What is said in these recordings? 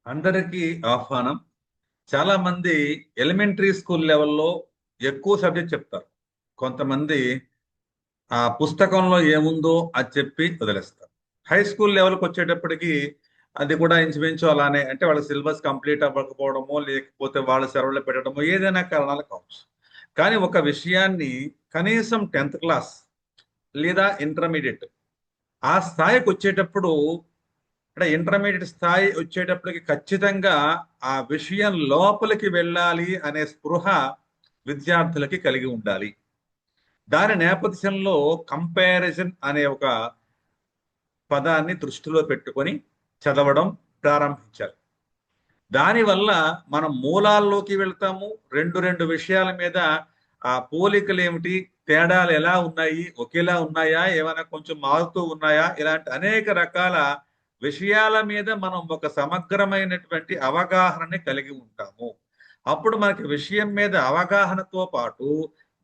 అందరికీ ఆహ్వానం. చాలా మంది ఎలిమెంటరీ స్కూల్ లెవెల్లో ఎక్కువ సబ్జెక్ట్ చెప్తారు. కొంతమంది ఆ పుస్తకంలో ఏముందో అది చెప్పి వదిలేస్తారు. హై స్కూల్ లెవెల్కి వచ్చేటప్పటికి అది కూడా ఇంచుమించు అలానే, అంటే వాళ్ళ సిలబస్ కంప్లీట్ అవ్వకపోవడమో లేకపోతే వాళ్ళ సెలవులు పెట్టడమో ఏదైనా కారణాలు కావచ్చు. కానీ ఒక విషయాన్ని కనీసం 10th క్లాస్ లేదా ఇంటర్మీడియట్ ఆ స్థాయికి వచ్చేటప్పుడు, అంటే ఇంటర్మీడియట్ స్థాయి వచ్చేటప్పటికి ఖచ్చితంగా ఆ విషయం లోపలికి వెళ్ళాలి అనే స్పృహ విద్యార్థులకి కలిగి ఉండాలి. దాని నేపథ్యంలో కంపారిజన్ అనే ఒక పదాన్ని దృష్టిలో పెట్టుకొని చదవడం ప్రారంభించాలి. దానివల్ల మనం మూలాల్లోకి వెళ్తాము. రెండు రెండు విషయాల మీద ఆ పోలికలు ఏమిటి, తేడాలు ఎలా ఉన్నాయి, ఒకేలా ఉన్నాయా, ఏమైనా కొంచెం మారుతూ ఉన్నాయా, ఇలాంటి అనేక రకాల విషయాల మీద మనం ఒక సమగ్రమైనటువంటి అవగాహనని కలిగి ఉంటాము. అప్పుడు మనకి విషయం మీద అవగాహనతో పాటు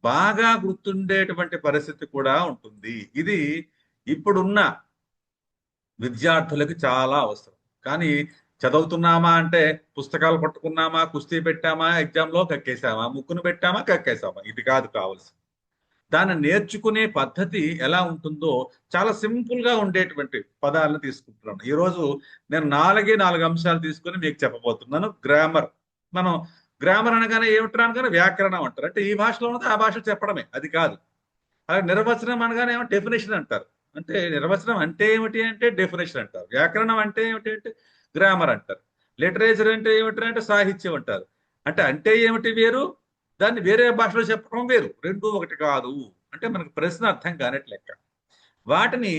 బాగా గుర్తుండేటువంటి పరిస్థితి కూడా ఉంటుంది. ఇది ఇప్పుడున్న విద్యార్థులకు చాలా అవసరం. కానీ చదువుతున్నామా అంటే పుస్తకాలు పట్టుకున్నామా, కుస్తీ పెట్టామా, ఎగ్జామ్లో కక్కేసామా, ముక్కును పెట్టామా, కక్కేసామా, ఇది కాదు కావాల్సి. దాన్ని నేర్చుకునే పద్ధతి ఎలా ఉంటుందో చాలా సింపుల్ గా ఉండేటువంటి పదాలను తీసుకుంటున్నాను. ఈరోజు నేను నాలుగు అంశాలు తీసుకొని మీకు చెప్పబోతున్నాను. గ్రామర్. మనం గ్రామర్ అనగానే ఏమిట్రా అనగానే వ్యాకరణం అంటారు. అంటే ఈ భాషలో ఉన్నది ఆ భాష చెప్పడమే, అది కాదు. అలాగే నిర్వచనం అనగానే ఏమో డెఫినేషన్ అంటారు. అంటే నిర్వచనం అంటే ఏమిటి అంటే డెఫినేషన్ అంటారు. వ్యాకరణం అంటే ఏమిటి అంటే గ్రామర్ అంటారు. లిటరేచర్ అంటే ఏమిటి అంటే సాహిత్యం అంటారు. అంటే ఏమిటి వేరు, దాన్ని వేరే భాషలో చెప్పడం వేరు. రెండు ఒకటి కాదు. అంటే మనకు ప్రశ్న అర్థం కానట్టు లెక్క. వాటిని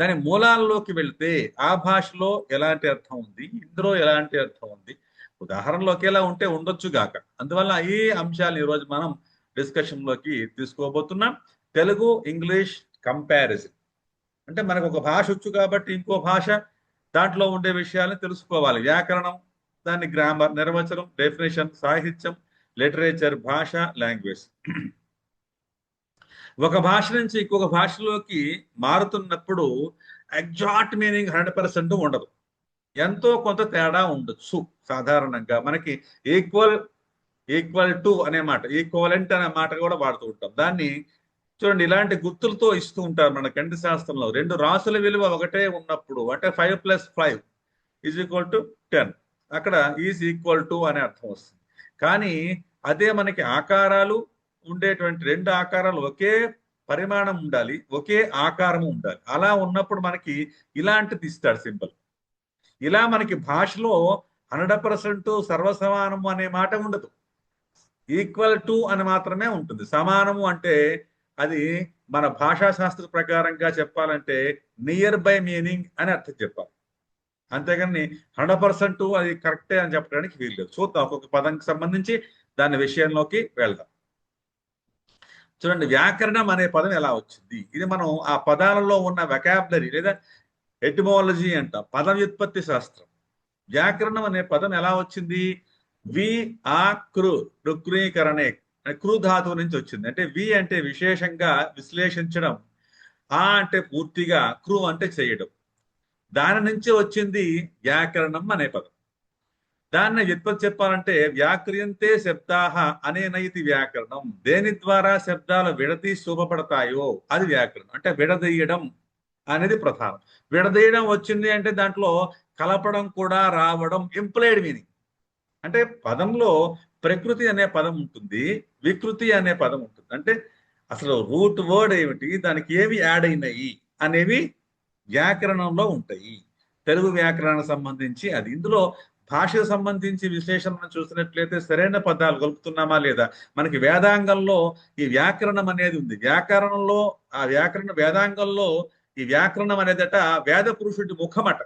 దాని మూలాల్లోకి వెళ్తే ఆ భాషలో ఎలాంటి అర్థం ఉంది, ఇందులో ఎలాంటి అర్థం ఉంది, ఉదాహరణలు ఒకేలా ఉంటే ఉండొచ్చు గాక. అందువల్ల ఈ అంశాలు ఈరోజు మనం డిస్కషన్ లోకి తీసుకోబోతున్నాం. Telugu English comparison. అంటే మనకు ఒక భాష వచ్చు కాబట్టి ఇంకో భాష దాంట్లో ఉండే విషయాలను తెలుసుకోవాలి. వ్యాకరణం, దాన్ని గ్రామర్, నిర్వచనం, డెఫినేషన్, సాహిత్యం, లిటరేచర్, భాష, లాంగ్వేజ్. ఒక భాష నుంచి ఇంకొక భాషలోకి మారుతున్నప్పుడు ఎగ్జాక్ట్ మీనింగ్ 100% ఉండదు. ఎంతో కొంత తేడా ఉండొచ్చు. సాధారణంగా మనకి ఈక్వల్, ఈక్వల్ టు అనే మాట, ఈక్వలెంట్ అనే మాట కూడా వాడుతూ ఉంటాం. దాన్ని చూడండి, ఇలాంటి గుర్తులతో ఇస్తూ ఉంటారు మన గణిత శాస్త్రంలో. రెండు రాసుల విలువ ఒకటే ఉన్నప్పుడు, అంటే 5+5 = 10, అక్కడ ఈజ్ ఈక్వల్ టు అనే అర్థం వస్తుంది. కానీ అదే మనకి ఆకారాలు ఉండేటువంటి రెండు ఆకారాలు ఒకే పరిమాణం ఉండాలి, ఒకే ఆకారం ఉండాలి. అలా ఉన్నప్పుడు మనకి ఇలాంటిది ఇస్తాడు సింబల్. ఇలా మనకి భాషలో 100% సర్వసమానము అనే మాట ఉండదు. ఈక్వల్ టు అని మాత్రమే ఉంటుంది. సమానము అంటే అది మన భాషా శాస్త్ర ప్రకారంగా చెప్పాలంటే నియర్ బై మీనింగ్ అని అర్థం చెప్పాలి. అంతేగాని 100% అది కరెక్టే అని చెప్పడానికి వీల్లేదు. చూద్దాం ఒక్కొక్క పదంకి సంబంధించి దాని విషయంలోకి వెళ్దాం. చూడండి, వ్యాకరణం అనే పదం ఎలా వచ్చింది. ఇది మనం ఆ పదాలలో ఉన్న వెకాబులరీ లేదా ఎటిమాలజీ అంట, పద వ్యుత్పత్తి శాస్త్రం. వ్యాకరణం అనే పదం ఎలా వచ్చింది? వి ఆ కృ, రుక్రీకరణే, కృ ధాతువు నుంచి వచ్చింది. అంటే వి అంటే విశేషంగా విశ్లేషించడం, ఆ అంటే పూర్తిగా, కృ అంటే చేయడం. దాని నుంచి వచ్చింది వ్యాకరణం అనే పదం. దాన్ని వ్యుత్పత్తి చెప్పాలంటే వ్యాక్రియంతే శబ్దాహ అనేనైతి వ్యాకరణం. దేని ద్వారా శబ్దాలు విడతీసి చూపబడతాయో అది వ్యాకరణం. అంటే విడదీయడం అనేది ప్రధానం. విడదీయడం వచ్చింది అంటే దాంట్లో కలపడం కూడా రావడం ఇంప్లైడ్ మీనింగ్. అంటే పదంలో ప్రకృతి అనే పదం ఉంటుంది, వికృతి అనే పదం ఉంటుంది. అంటే అసలు రూట్ వర్డ్ ఏమిటి, దానికి ఏవి యాడ్ అయినాయి అనేవి వ్యాకరణంలో ఉంటాయి. తెలుగు వ్యాకరణానికి సంబంధించి అది. ఇందులో భాషకు సంబంధించి విశ్లేషణ చూసినట్లయితే సరైన పదాలు కలుపుతున్నామా లేదా. మనకి వేదాంగంలో ఈ వ్యాకరణం అనేది ఉంది. వ్యాకరణంలో ఆ వ్యాకరణ వేదాంగంలో ఈ వ్యాకరణం అనేదట వేద పురుషుడి ముఖమట.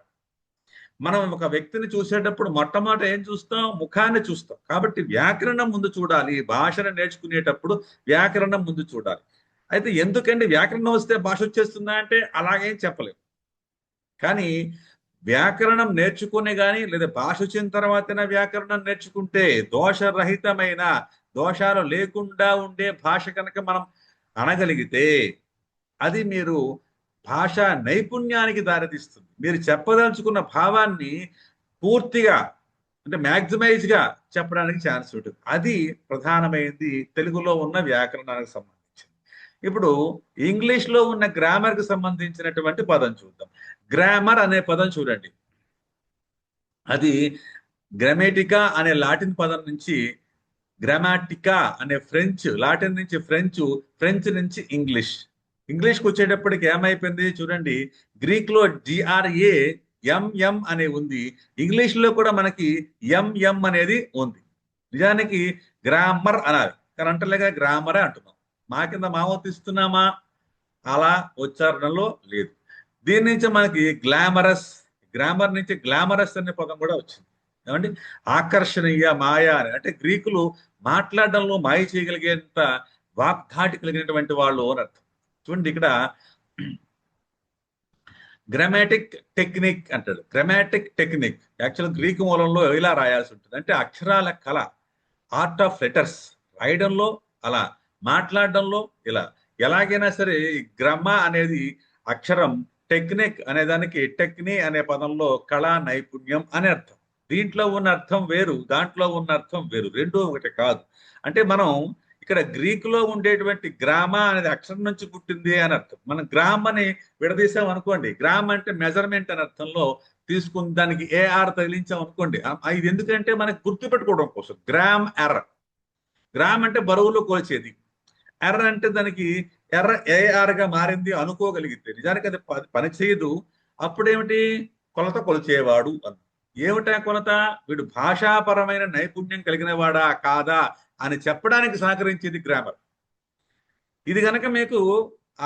మనం ఒక వ్యక్తిని చూసేటప్పుడు మొట్టమొదట ఏం చూస్తాం? ముఖాన్ని చూస్తాం. కాబట్టి వ్యాకరణం ముందు చూడాలి. భాషను నేర్చుకునేటప్పుడు వ్యాకరణం ముందు చూడాలి. అయితే ఎందుకండి వ్యాకరణం వస్తే భాష వచ్చేస్తుందా అంటే అలాగేం చెప్పలేం. కానీ వ్యాకరణం నేర్చుకునే కానీ లేదా భాష వచ్చిన తర్వాతనే వ్యాకరణం నేర్చుకుంటే దోషరహితమైన, దోషాలు లేకుండా ఉండే భాష కనుక మనం అనగలిగితే అది మీరు భాషా నైపుణ్యానికి దారితీస్తుంది. మీరు చెప్పదలుచుకున్న భావాన్ని పూర్తిగా అంటే మ్యాక్సిమైజ్ గా చెప్పడానికి ఛాన్స్ ఉంటుంది. అది ప్రధానమైనది తెలుగులో ఉన్న వ్యాకరణానికి సంబంధించింది. ఇప్పుడు ఇంగ్లీష్ లో ఉన్న గ్రామర్ కి సంబంధించినటువంటి పదం చూద్దాం. గ్రామర్ అనే పదం చూడండి. అది గ్రామేటికా అనే లాటిన్ పదం నుంచి గ్రామాటికా అనే ఫ్రెంచ్, లాటిన్ నుంచి ఫ్రెంచ్, ఫ్రెంచ్ నుంచి ఇంగ్లీష్. ఇంగ్లీష్కి వచ్చేటప్పటికి ఏమైపోయింది చూడండి, గ్రీక్ లో జిఆర్ఏ ఎంఎం అనే ఉంది, ఇంగ్లీష్ లో కూడా మనకి ఎంఎం అనేది ఉంది. నిజానికి గ్రామర్ అనాలి, కానీ అంటలేగా గ్రామరే అంటున్నాం. మా కింద మామూలు అలా ఉచ్చారణలో లేదు. దీని నుంచి మనకి గ్లామరస్, గ్రామర్ నుంచి గ్లామరస్ అనే పదం కూడా వచ్చింది. ఏమండి, ఆకర్షణీయ, మాయ అని. అంటే గ్రీకులు మాట్లాడడంలో మాయ చేయగలిగేంత వాగ్ధాటి కలిగినటువంటి వాళ్ళు అని అర్థం. చూడండి ఇక్కడ గ్రామాటిక్ టెక్నిక్ అంటాడు. గ్రామాటిక్ టెక్నిక్ యాక్చువల్ గ్రీకు మూలంలో ఇలా రాయాల్సి ఉంటుంది. అంటే అక్షరాల కళ, ఆర్ట్ ఆఫ్ లెటర్స్, రాయడంలో అలా, మాట్లాడడంలో ఇలా. ఎలాగైనా సరే గ్రమ అనేది అక్షరం, టెక్నిక్ అనే దానికి టెక్ని అనే పదంలో కళా నైపుణ్యం అనే అర్థం. దీంట్లో ఉన్న అర్థం వేరు, దాంట్లో ఉన్న అర్థం వేరు, రెండూ ఒకటి కాదు. అంటే మనం ఇక్కడ గ్రీకులో ఉండేటువంటి గ్రామ అనేది అక్షరం నుంచి పుట్టింది అని అర్థం. మనం గ్రామ్ అని విడదీసాం అనుకోండి, గ్రామ్ అంటే మెజర్మెంట్ అనే అర్థంలో తీసుకుని దానికి ఏఆర్ తగిలించాం అనుకోండి. ఇది ఎందుకంటే మనకి గుర్తుపెట్టుకోవడం కోసం. గ్రామ్ ఎర్ర, గ్రామ్ అంటే బరువులో కొలిచేది, ఎర్ర అంటే దానికి ఎర్ర ఏఆర్ గా మారింది అనుకోగలిగితే నిజానికి అది పని చేయదు. అప్పుడేమిటి, కొలత కొలిచేవాడు అని. ఏమిటా కొలత, వీడు భాషాపరమైన నైపుణ్యం కలిగిన వాడా కాదా అని చెప్పడానికి సహకరించేది గ్రామర్. ఇది గనక మీకు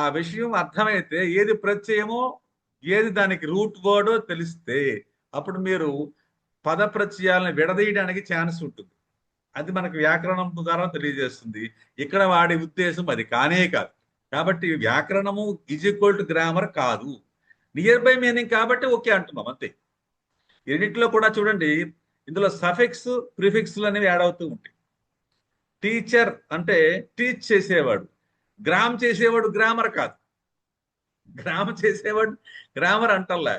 ఆ విషయం అర్థమైతే, ఏది ప్రత్యయమో ఏది దానికి రూట్ వర్డో తెలిస్తే అప్పుడు మీరు పద ప్రత్యయాలను విడదీయడానికి ఛాన్స్ ఉంటుంది. అది మనకు వ్యాకరణం ద్వారా తెలియజేస్తుంది. ఇక్కడ వాడి ఉద్దేశం అది కానే కాదు. కాబట్టి వ్యాకరణము ఈజ్ ఈక్వల్ టు గ్రామర్ కాదు, నియర్ బై మీనింగ్ కాబట్టి ఓకే అంటున్నాం అంతే. ఎన్నిటిలో కూడా చూడండి, ఇందులో సఫిక్స్ ప్రిఫిక్స్లు అనేవి యాడ్ అవుతూ ఉంటాయి. టీచర్ అంటే టీచ్ చేసేవాడు, గ్రామ్ చేసేవాడు గ్రామర్ కాదు. గ్రామ చేసేవాడు గ్రామర్ అంటల్లా,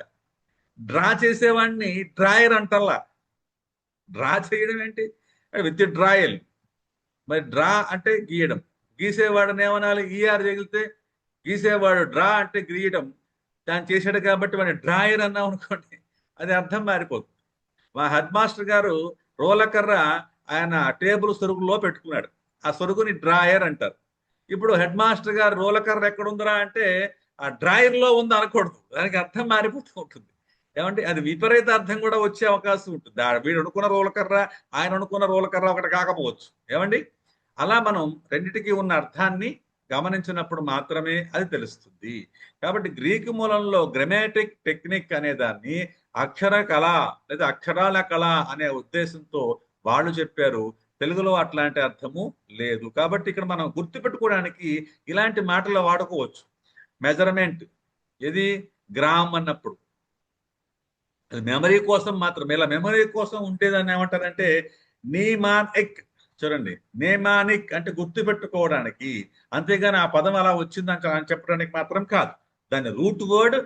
డ్రా చేసేవాడిని డ్రాయర్ అంటల్లా. డ్రా చేయడం ఏంటి, విత్ డ్రాయల్. మరి డ్రా అంటే గీయడం, గీసేవాడిని ఏమనాలి, ఈఆర్ తగిలితే గీసేవాడు, డ్రా అంటే గీయడం. దాన్ని చేశాడు కాబట్టి వాడిని డ్రాయర్ అన్నాం అనుకోండి, అది అర్థం మారిపోతుంది. మా హెడ్ మాస్టర్ గారు రోలకర్ర ఆయన టేబుల్ సొరుగులో పెట్టుకున్నాడు, ఆ సొరుగుని డ్రాయర్ అంటారు. ఇప్పుడు హెడ్ మాస్టర్ గారు రోలకర్ర ఎక్కడుందిరా అంటే ఆ డ్రాయర్ లో ఉంది అనకూడదు, దానికి అర్థం మారిపోతూ ఉంటుంది. ఏమంటే అది విపరీత అర్థం కూడా వచ్చే అవకాశం ఉంటుంది. వీడు అనుకున్న రోలకర్ర ఆయన అనుకున్న రోలకర్ర ఒకటి కాకపోవచ్చు. ఏమండి, అలా మనం రెండిటికి ఉన్న అర్థాన్ని గమనించినప్పుడు మాత్రమే అది తెలుస్తుంది. కాబట్టి గ్రీకు మూలంలో గ్రామాటిక్ టెక్నిక్ అనే దాన్ని అక్షర కళ లేదా అక్షరాల కళ అనే ఉద్దేశంతో వాళ్ళు చెప్పారు. తెలుగులో అట్లాంటి అర్థము లేదు. కాబట్టి ఇక్కడ మనం గుర్తుపెట్టుకోవడానికి ఇలాంటి మాటలు వాడుకోవచ్చు. మెజర్మెంట్ ఇది గ్రామ్ అన్నప్పుడు అది మెమరీ కోసం మాత్రం. ఇలా మెమరీ కోసం ఉంటేదాన్ని ఏమంటారంటే నీమానిక్. చూడండి, నేమానిక్ అంటే గుర్తు పెట్టుకోవడానికి, అంతేగాని ఆ పదం అలా వచ్చిందని అని చెప్పడానికి మాత్రం కాదు. దాని రూట్ వర్డ్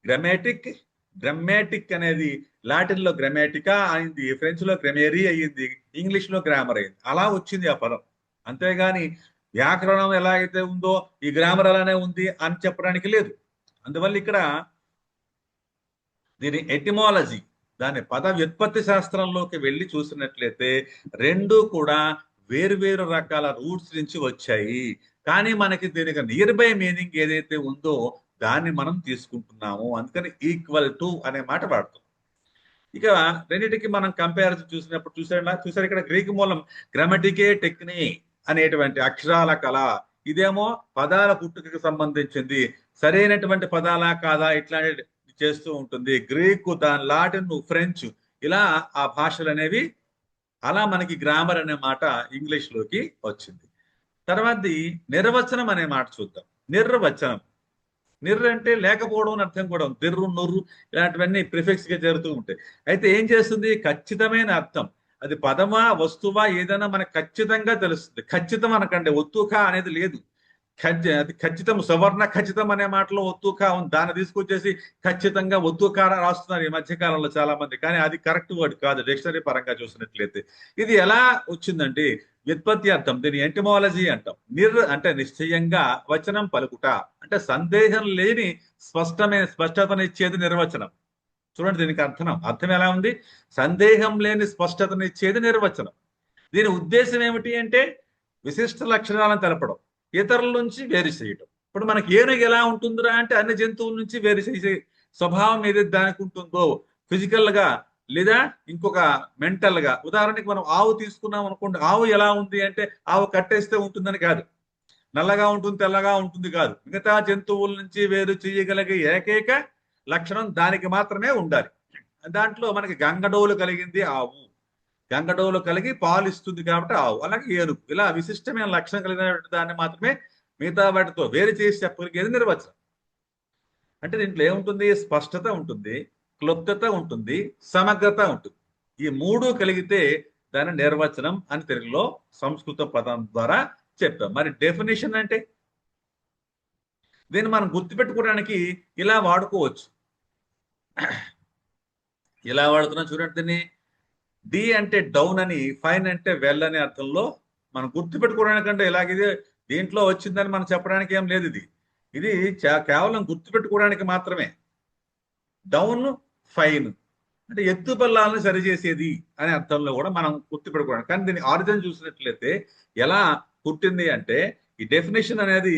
గ్రామాటిక్. గ్రామాటిక్ అనేది లాటిన్ లో గ్రామాటికా అయింది, ఫ్రెంచ్ లో గ్రామేరీ అయ్యింది, ఇంగ్లీష్ లో గ్రామర్ అయింది. అలా వచ్చింది ఆ పదం. అంతేగాని వ్యాకరణం ఎలా అయితే ఉందో ఈ గ్రామర్ అలానే ఉంది అని చెప్పడానికి లేదు. అందువల్ల ఇక్కడ దీని ఎటిమాలజీ, దాని పద వ్యుత్పత్తి శాస్త్రంలోకి వెళ్ళి చూసినట్లయితే రెండు కూడా వేరు రకాల రూట్స్ నుంచి వచ్చాయి. కానీ మనకి దీనికి నియర్ బై మీనింగ్ ఏదైతే ఉందో దాన్ని మనం తీసుకుంటున్నాము. అందుకని ఈక్వల్ టు అనే మాట వాడుతాం. ఇక రెండింటికి మనం కంపారిజన్ చూసినప్పుడు చూసారు ఇక్కడ గ్రీకు మూలం గ్రామటికే టెక్ని అనేటువంటి అక్షరాల కళ, ఇదేమో పదాల పుట్టుకకు సంబంధించింది. సరైనటువంటి పదాలా కాదా ఇట్లాంటి చేస్తూ ఉంటుంది. గ్రీకు, దాని లాటిన్, ఫ్రెంచ్, ఇలా ఆ భాషలు అనేవి. అలా మనకి గ్రామర్ అనే మాట ఇంగ్లీష్ లోకి వచ్చింది. తర్వాతది నిర్వచనం అనే మాట చూద్దాం. నిర్వచనం, నిర్ర అంటే లేకపోవడం అని అర్థం కూడా ఉంది. దిర్రు, నుర్రు ఇలాంటివన్నీ ప్రిఫిక్స్ గా జరుగుతూ ఉంటాయి. అయితే ఏం చేస్తుంది, ఖచ్చితమైన అర్థం, అది పదమా వస్తువా ఏదైనా మనకు ఖచ్చితంగా తెలుస్తుంది. ఖచ్చితం అనకండి, ఒత్తుక అనేది లేదు. అది ఖచ్చితం, సవర్ణ ఖచ్చితం అనే మాటలో ఒత్తుకా ఉంది, దాన్ని తీసుకొచ్చేసి ఖచ్చితంగా ఒత్తుకార రాస్తున్నారు ఈ మధ్య కాలంలో చాలా మంది. కానీ అది కరెక్ట్ వర్డ్ కాదు డిక్షనరీ పరంగా చూసినట్లయితే. ఇది ఎలా వచ్చిందండి? వ్యుత్పత్తి అర్థం, దీని ఎంటిమాలజీ అంటాం. అంటే నిశ్చయంగా వచనం పలుకుట, అంటే సందేహం లేని స్పష్టతనిచ్చేది నిర్వచనం. చూడండి దీనికి అర్థం ఎలా ఉంది? సందేహం లేని స్పష్టతనిచ్చేది నిర్వచనం. దీని ఉద్దేశం ఏమిటి అంటే విశిష్ట లక్షణాలను తెలపడం, ఇతరుల నుంచి వేరు చేయడం. ఇప్పుడు మనకి ఏనుగు ఎలా ఉంటుందిరా అంటే అన్ని జంతువుల నుంచి వేరు చేసే స్వభావం ఏదైతే దానికి ఉంటుందో ఫిజికల్ గా లేదా ఇంకొక మెంటల్ గా. ఉదాహరణకి మనం ఆవు తీసుకున్నాం అనుకోండి, ఆవు ఎలా ఉంది అంటే ఆవు కట్టేస్తే ఉంటుందని కాదు, నల్లగా ఉంటుంది తెల్లగా ఉంటుంది కాదు. మిగతా జంతువుల నుంచి వేరు చేయగలిగే ఏకైక లక్షణం దానికి మాత్రమే ఉండాలి. దాంట్లో మనకి గంగడోలు కలిగింది ఆవు, గంగడోలు కలిగి పాలు ఇస్తుంది కాబట్టి ఆవు. అలాగే ఏనుగు, ఇలా విశిష్టమైన లక్షణం కలిగిన దాన్ని మాత్రమే మిగతా వాటితో వేరు చేసి చెప్పగలిగేది నిర్వచనం. అంటే దీంట్లో ఏముంటుంది? స్పష్టత ఉంటుంది, క్లుప్తత ఉంటుంది, సమగ్రత ఉంటుంది. ఈ మూడు కలిగితే దాని నిర్వచనం అని తెలుగులో సంస్కృత పదం ద్వారా చెప్పాం. మరి డెఫినేషన్ అంటే దీన్ని మనం గుర్తుపెట్టుకోవడానికి ఇలా వాడుకోవచ్చు. ఇలా వాడుతున్నాం చూడండి దీన్ని. డి అంటే డౌన్ అని, ఫైన్ అంటే వెల్ అనే అర్థంలో మనం గుర్తుపెట్టుకోవడానికంటే ఇలాగే దీంట్లో వచ్చిందని మనం చెప్పడానికి ఏం లేదు. ఇది కేవలం గుర్తుపెట్టుకోవడానికి మాత్రమే. డౌన్, ఫైన్ అంటే ఎత్తు పల్లాలను సరిచేసేది అనే అర్థంలో కూడా మనం గుర్తుపెట్టుకోవడానికి. కానీ దీని ఆరిజిన్ చూసినట్లయితే ఎలా పుట్టింది అంటే ఈ డెఫినేషన్ అనేది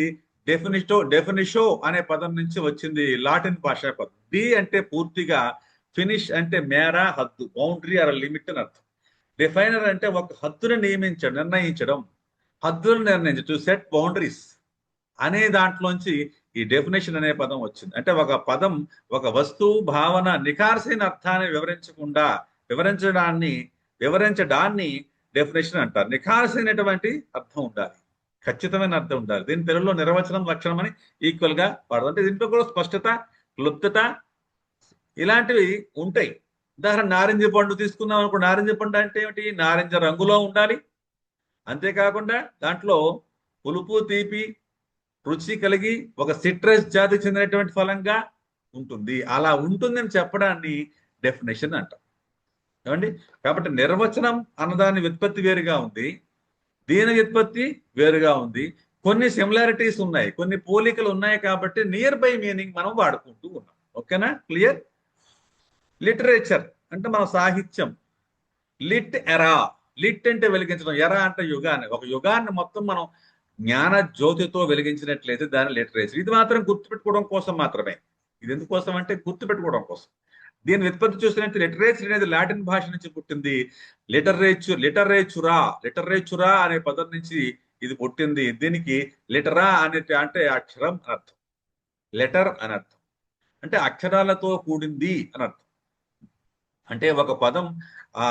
డెఫినిషో అనే పదం నుంచి వచ్చింది, లాటిన్ భాషా పదం. డి అంటే పూర్తిగా, ఫినిష్ అంటే మేర, హద్దు, బౌండరీ ఆర్ లిమిట్ అని అర్థం. డిఫైనర్ అంటే ఒక హద్దును నిర్ణయించడం, హద్దును నిర్ణయించడం, టు సెట్ బౌండరీస్ అనే దాంట్లోంచి ఈ డెఫినేషన్ అనే పదం వచ్చింది. అంటే ఒక పదం ఒక వస్తువు, భావన నిఖార్సైన అర్థాన్ని వివరించడాన్ని డెఫినేషన్ అంటారు. నిఖార్సైనటువంటి అర్థం ఉండాలి, ఖచ్చితమైన అర్థం ఉండాలి. దీని తెలుగులో నిర్వచనం, లక్షణం అని ఈక్వల్ గా వాడదు. అంటే దీంట్లో కూడా స్పష్టత, క్లుప్తత ఇలాంటివి ఉంటాయి. ఉదాహరణ నారింజ పండు తీసుకుందాం అనుకో, నారింజ పండు అంటే ఏమిటి? నారింజ రంగులో ఉండాలి, అంతేకాకుండా దాంట్లో పులుపు, తీపి, రుచి కలిగి ఒక సిట్రస్ జాతికి చెందినటువంటి ఫలంగా ఉంటుంది. అలా ఉంటుందని చెప్పడాన్ని డెఫినేషన్ అంటాం. ఏమండి? కాబట్టి నిర్వచనం అన్నదాని వ్యుత్పత్తి వేరుగా ఉంది, దీని వ్యుత్పత్తి వేరుగా ఉంది. కొన్ని సిమిలారిటీస్ ఉన్నాయి, కొన్ని పోలికలు ఉన్నాయి, కాబట్టి నియర్ బై మీనింగ్ మనం వాడుకుంటూ ఉన్నాం. ఓకేనా? క్లియర్? లిటరేచర్ అంటే మన సాహిత్యం. లిట్ ఎరా, లిట్ అంటే వెలిగించడం, ఎరా అంటే యుగాన్ని. ఒక యుగాన్ని మొత్తం మనం జ్ఞాన జ్యోతితో వెలిగించినట్లయితే దాని లిటరేచర్. ఇది మాత్రం గుర్తుపెట్టుకోవడం కోసం మాత్రమే. ఇది ఎందుకోసం అంటే గుర్తుపెట్టుకోవడం కోసం. దీని వ్యుత్పత్తి చూసినట్టు లిటరేచర్ అనేది లాటిన్ భాష నుంచి పుట్టింది. లిటరేచురా అనే పదం నుంచి ఇది పుట్టింది. దీనికి లిటరా అంటే అక్షరం అర్థం, లెటర్ అని అర్థం, అంటే అక్షరాలతో కూడింది అని అర్థం. అంటే ఒక పదం ఆ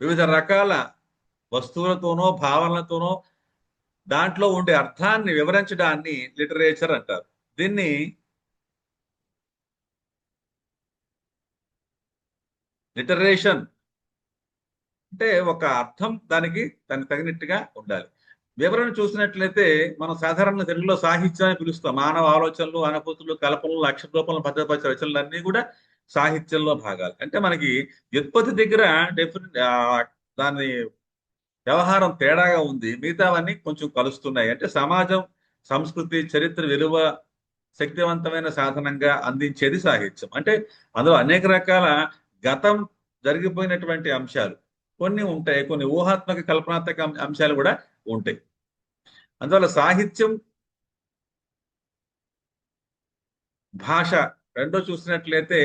వివిధ రకాల వస్తువులతోనో భావనలతోనో దాంట్లో ఉండే అర్థాన్ని వివరించడాన్ని లిటరేచర్ అంటారు. దీన్ని లిటరేషన్ అంటే ఒక అర్థం దానికి తగినట్టుగా ఉండాలి. వివరణ చూసినట్లయితే మనం సాధారణ తెలుగులో సాహిత్యాన్ని పిలుస్తాం. మానవ ఆలోచనలు, అనుభూతులు, కల్పనలు, అక్షర రూపంలో భద్రపరిచే రచనలు అన్నీ కూడా సాహిత్యంలో భాగాలు. అంటే మనకి వ్యుత్పత్తి దగ్గర దాని వ్యవహారం తేడాగా ఉంది, మిగతావన్నీ కొంచెం కలుస్తున్నాయి. అంటే సమాజం, సంస్కృతి, చరిత్ర విలువ శక్తివంతమైన సాధనంగా అందించేది సాహిత్యం. అంటే అందులో అనేక రకాల గతం జరిగిపోయినటువంటి అంశాలు కొన్ని ఉంటాయి, కొన్ని ఊహాత్మక కల్పనాత్మక అంశాలు కూడా ఉంటాయి. అందువల్ల సాహిత్యం, భాష రెండో చూసినట్లయితే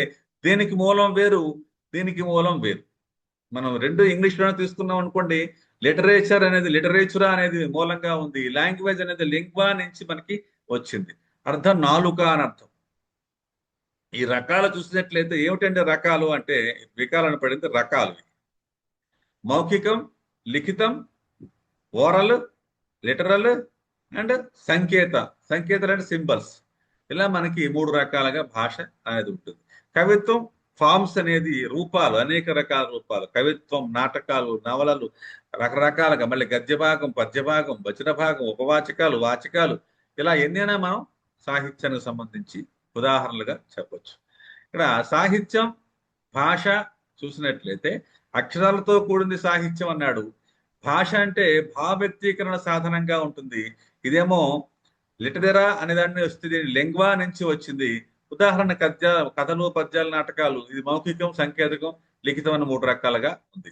దీనికి మూలం వేరు, దీనికి మూలం వేరు. మనం రెండు ఇంగ్లీష్లోనే తీసుకున్నాం అనుకోండి, లిటరేచర్ అనేది లిటరేచురా అనేది మూలంగా ఉంది, లాంగ్వేజ్ అనేది లింగ్వా నుంచి మనకి వచ్చింది. అర్థం నాలుక అని అర్థం. ఈ రకాలు చూసినట్లయితే ఏమిటంటే రకాలు అంటే వికాలను పడింది రకాలు. మౌఖికం, లిఖితం, ఓరల్, లిటరల్ అండ్ సంకేతాలు అంటే సింబల్స్. ఇలా మనకి మూడు రకాలుగా భాష అనేది ఉంటుంది. కవిత్వం, ఫార్మ్స్ అనేది రూపాలు, అనేక రకాల రూపాలు, కవిత్వం, నాటకాలు, నవలలు, రకరకాలుగా, మళ్ళీ గద్య భాగం, పద్య భాగం, వచన భాగం, ఉపవాచకాలు, వాచకాలు, ఇలా ఎన్నైనా మనం సాహిత్యానికి సంబంధించి ఉదాహరణలుగా చెప్పొచ్చు. ఇక్కడ సాహిత్యం, భాష చూసినట్లయితే అక్షరాలతో కూడింది సాహిత్యం అన్నాడు. భాష అంటే భావ వ్యక్తీకరణ సాధనంగా ఉంటుంది. ఇదేమో లిటరేరా అనే దాన్ని వస్తుంది, లెంగ్వా నుంచి వచ్చింది. ఉదాహరణ కథలు, పద్యాలు, నాటకాలు, ఇది మౌఖికం, సంకేతకం, లిఖితం అని 3 రకాలుగా ఉంది.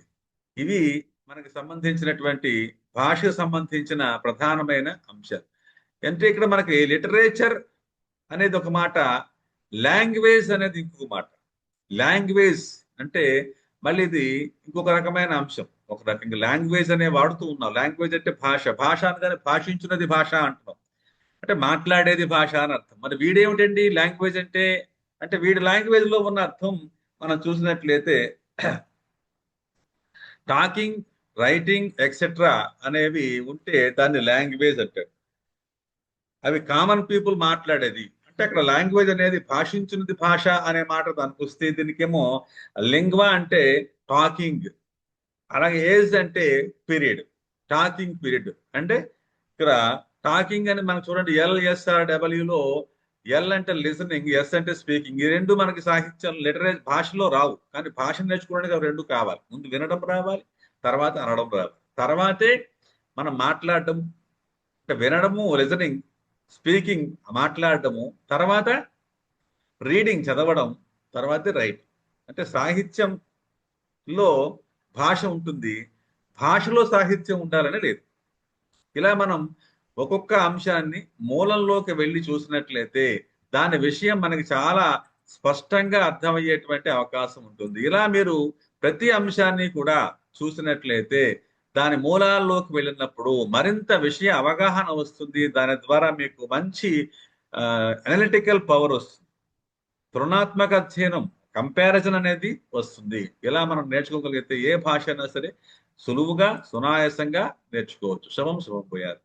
ఇవి మనకి సంబంధించినటువంటి భాషకు సంబంధించిన ప్రధానమైన అంశాలు. అంటే ఇక్కడ మనకి లిటరేచర్ అనేది ఒక మాట, లాంగ్వేజ్ అనేది ఇంకొక మాట. లాంగ్వేజ్ అంటే మళ్ళీ ఇది ఇంకొక రకమైన అంశం. ఒక రకంగా లాంగ్వేజ్ అనే వాడుతూ ఉన్నాం. లాంగ్వేజ్ అంటే భాష, భాష అనగానే భాషించున్నది భాష అంటున్నాం, అంటే మాట్లాడేది భాష అని అర్థం. మరి వీడేమిటండి లాంగ్వేజ్ అంటే? అంటే వీడి లాంగ్వేజ్ లో ఉన్న అర్థం మనం చూసినట్లయితే టాకింగ్, రైటింగ్ ఎక్సెట్రా అనేవి ఉంటే దాన్ని లాంగ్వేజ్ అంటారు. అవి కామన్ పీపుల్ మాట్లాడేది. అంటే అక్కడ లాంగ్వేజ్ అనేది భాషించినది భాష అనే మాట దానికి వస్తే, దీనికేమో లింగ్వా అంటే టాకింగ్, అలాగే ఏజ్ అంటే పీరియడ్, టాకింగ్ పీరియడ్. అంటే ఇక్కడ టాకింగ్ అని మనం చూడండి, LSRWలో ఎల్ అంటే లిసనింగ్, ఎస్ అంటే స్పీకింగ్. ఈ రెండు మనకి సాహిత్యం లిటరేచర్ భాషలో రావు, కానీ భాష నేర్చుకోవడానికి అవి రెండు కావాలి. ముందు వినడం రావాలి, తర్వాత అనడం రావాలి, తర్వాతే మనం మాట్లాడడం, అంటే వినడము లిజనింగ్, స్పీకింగ్ మాట్లాడటము, తర్వాత రీడింగ్ చదవడం, తర్వాత రైట్. అంటే సాహిత్యంలో భాష ఉంటుంది, భాషలో సాహిత్యం ఉండాలని లేదు. ఇలా మనం ఒక్కొక్క అంశాన్ని మూలంలోకి వెళ్ళి చూసినట్లయితే దాని విషయం మనకి చాలా స్పష్టంగా అర్థమయ్యేటువంటి అవకాశం ఉంటుంది. ఇలా మీరు ప్రతి అంశాన్ని కూడా చూసినట్లయితే దాని మూలాల్లోకి వెళ్ళినప్పుడు మరింత విషయ అవగాహన వస్తుంది. దాని ద్వారా మీకు మంచి అనలిటికల్ పవర్ వస్తుంది, తృణాత్మక అధ్యయనం, కంపారిజన్ అనేది వస్తుంది. ఇలా మనం నేర్చుకోగలిగితే ఏ భాష అయినా సరే సులువుగా, సునాయాసంగా నేర్చుకోవచ్చు. శుభం పోయారు.